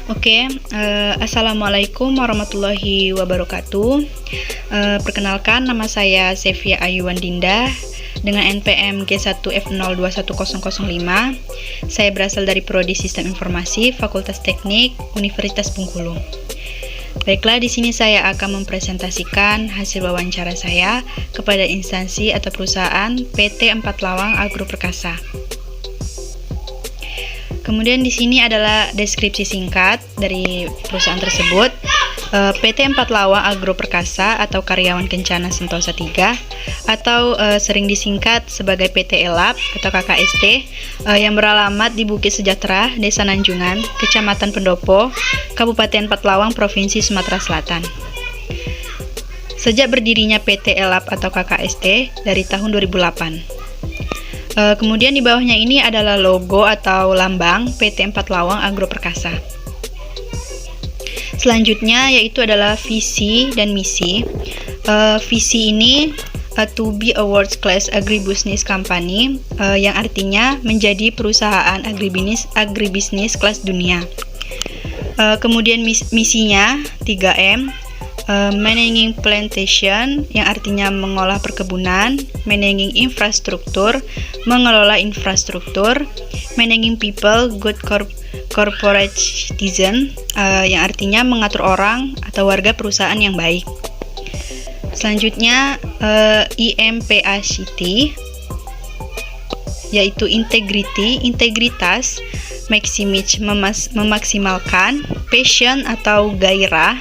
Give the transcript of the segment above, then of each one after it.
Assalamualaikum warahmatullahi wabarakatuh. Perkenalkan, nama saya Sevia Ayuwandinda dengan NPM G1F021005. Saya berasal dari Prodi Sistem Informasi Fakultas Teknik Universitas Bengkulu. Baiklah, di sini saya akan mempresentasikan hasil wawancara saya kepada instansi atau perusahaan PT Empat Lawang Agro Perkasa. Kemudian di sini adalah deskripsi singkat dari perusahaan tersebut. PT Empat Lawang Agro Perkasa atau Karyawan Kencana Sentosa 3 atau sering disingkat sebagai PT ELAP atau KKST yang beralamat di Bukit Sejahtera, Desa Nanjungan, Kecamatan Pendopo, Kabupaten Empat Lawang, Provinsi Sumatera Selatan. Sejak berdirinya PT ELAP atau KKST dari tahun 2008. Kemudian di bawahnya ini adalah logo atau lambang PT Empat Lawang Agro Perkasa. Selanjutnya yaitu adalah visi dan misi. Visi ini to be a world class agribusiness company, yang artinya menjadi perusahaan agribisnis kelas dunia. Kemudian misinya 3M, managing plantation, yang artinya mengolah perkebunan, managing infrastruktur, mengelola infrastruktur, managing people, good corporate citizen, yang artinya mengatur orang atau warga perusahaan yang baik. Selanjutnya IMPACT, yaitu integrity, integritas, memaksimalkan, passion atau gairah,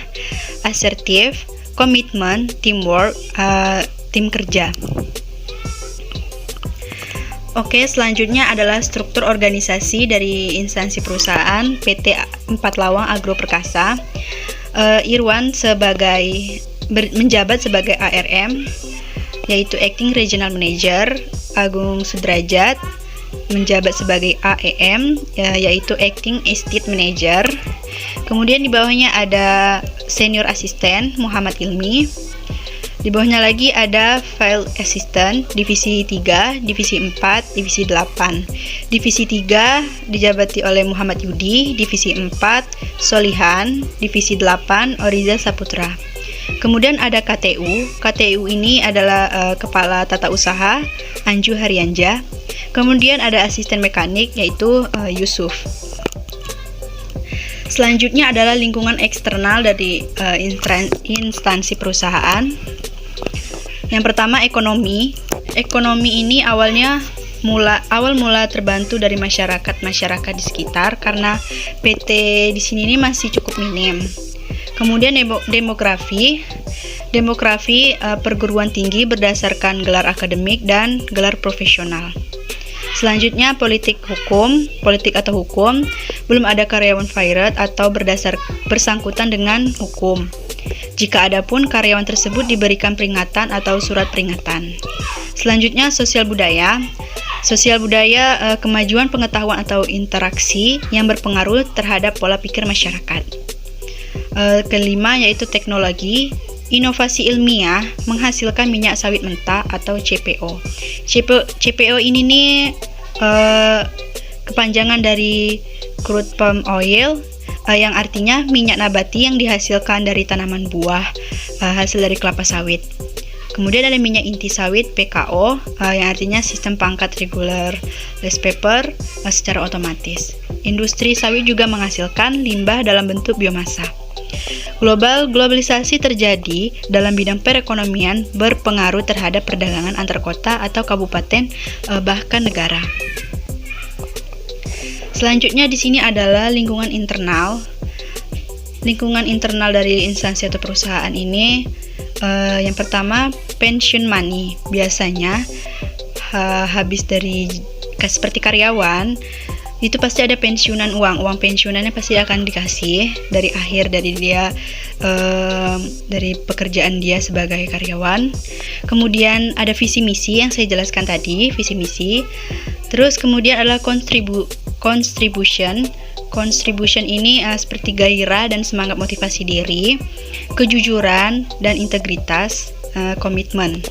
asertif, komitmen, teamwork, tim kerja. Selanjutnya adalah struktur organisasi dari instansi perusahaan PT Empat Lawang Agro Perkasa. Irwan menjabat sebagai ARM, yaitu Acting Regional Manager. Agung Sudrajat menjabat sebagai AEM, yaitu Acting Estate Manager. Kemudian di bawahnya ada Senior Assistant Muhammad Ilmi. Di bawahnya lagi ada Field Assistant Divisi 3, Divisi 4, Divisi 8. Divisi 3 dijabati oleh Muhammad Yudi, Divisi 4 Solihan, Divisi 8 Oriza Saputra. Kemudian ada KTU. KTU ini adalah Kepala Tata Usaha Anju Haryanja. Kemudian ada asisten mekanik yaitu Yusuf. Selanjutnya adalah lingkungan eksternal dari instansi perusahaan. Yang pertama ekonomi. Ekonomi ini awal mula terbantu dari masyarakat di sekitar karena PT di sini ini masih cukup minim. Kemudian demografi perguruan tinggi berdasarkan gelar akademik dan gelar profesional. Selanjutnya politik atau hukum, belum ada karyawan fired atau bersangkutan dengan hukum. Jika ada pun karyawan tersebut diberikan peringatan atau surat peringatan. Selanjutnya sosial budaya, kemajuan pengetahuan atau interaksi yang berpengaruh terhadap pola pikir masyarakat. Kelima yaitu teknologi, inovasi ilmiah menghasilkan minyak sawit mentah atau CPO. CPO ini nih kepanjangan dari crude palm oil, yang artinya minyak nabati yang dihasilkan dari tanaman buah hasil dari kelapa sawit. Kemudian ada minyak inti sawit PKO, yang artinya sistem pangkat regular rice paper secara otomatis. Industri sawit juga menghasilkan limbah dalam bentuk biomasa. Globalisasi terjadi dalam bidang perekonomian berpengaruh terhadap perdagangan antar kota atau kabupaten, bahkan negara. Selanjutnya di sini adalah lingkungan internal. Lingkungan internal dari instansi atau perusahaan ini, yang pertama pension money. Biasanya habis dari seperti karyawan itu pasti ada pensiunan uang pensiunannya pasti akan dikasih dari akhir dari dia dari pekerjaan dia sebagai karyawan. Kemudian ada visi misi yang saya jelaskan tadi, visi misi. Terus kemudian adalah contribution ini seperti gairah dan semangat motivasi diri, kejujuran dan integritas, komitmen.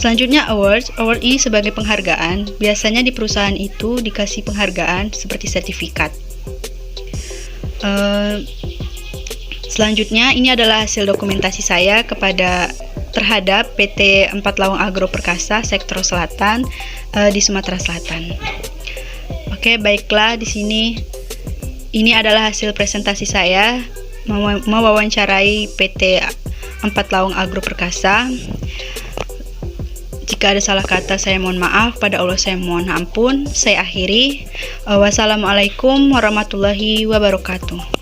Selanjutnya award ini sebagai penghargaan. Biasanya di perusahaan itu dikasih penghargaan seperti sertifikat. Selanjutnya, ini adalah hasil dokumentasi saya terhadap PT 4 Lawang Agro Perkasa Sektor Selatan di Sumatera Selatan. Oke, baiklah, di sini ini adalah hasil presentasi saya mewawancarai PT 4 Lawang Agro Perkasa. Jika ada salah kata, saya mohon maaf. Pada Allah saya mohon ampun. Saya akhiri. Wassalamualaikum warahmatullahi wabarakatuh.